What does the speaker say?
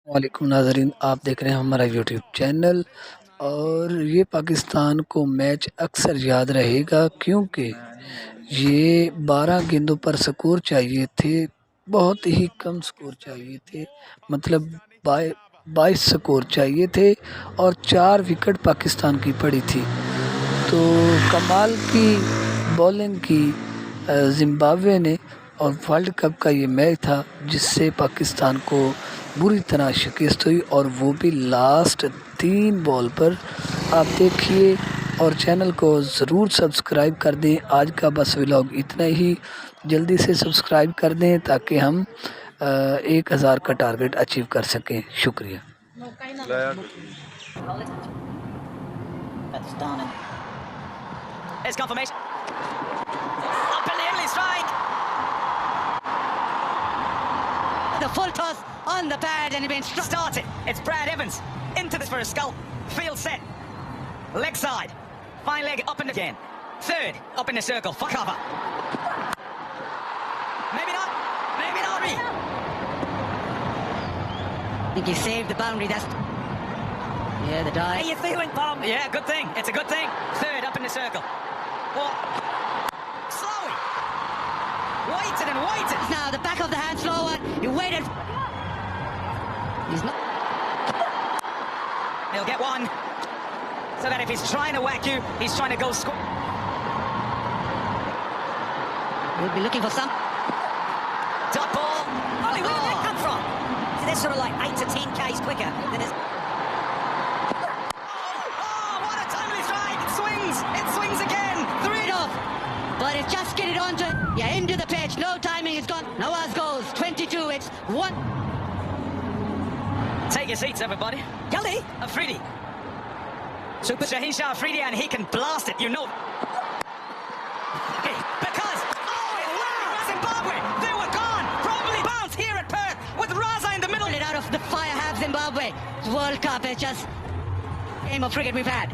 वालेकुम नाज़रीन, आप देख रहे हैं हमारा यूट्यूब चैनल। और ये पाकिस्तान को मैच अक्सर याद रहेगा क्योंकि ये 12 गेंदों पर स्कोर चाहिए थे, बहुत ही कम स्कोर चाहिए थे, मतलब 22 स्कोर चाहिए थे और 4 विकेट पाकिस्तान की पड़ी थी। तो कमाल की बॉलिंग की ज़िम्बाब्वे ने, और वर्ल्ड कप का ये मैच था जिससे पाकिस्तान को बुरी तरह शिकस्त हुई, और वो भी लास्ट 3 बॉल पर। आप देखिए और चैनल को ज़रूर सब्सक्राइब कर दें। आज का बस व्लॉग इतना ही, जल्दी से सब्सक्राइब कर दें ताकि हम 1000 का टारगेट अचीव कर सकें। शुक्रिया। It's confirmation. Unbelievably strike. The full toss on the pad and been started. It's Brad Evans into this for a sculpt. Field set. Leg side. Fine leg up and again. Third up in the circle for cover. Maybe not. Maybe not. I think he saved the boundary. That's. Yeah, the dive. How you feeling, Tom? Yeah, good thing. It's a good thing. Third up in the circle. Oh. Slowly. Waited and waited. Now the back of the hand, slow one. He waited. He's not. He'll get one. So that if he's trying to whack you, he's trying to go score. We'll be looking for some. Top ball. Ollie, where did that come from? So they're sort of like 8 to 10 Ks quicker than his. But it's just get it onto, yeah, into the pitch. No timing is gone. Nawaz goes 22. It's 1. Take your seats, everybody. Jaldi, Afridi. Super Shaheen Shah Afridi, and he can blast it. You know. Okay, because Zimbabwe, they were gone. Probably bounce here at Perth with Raza in the middle. It out of the fire have Zimbabwe. World Cup. It's just game of cricket we've had.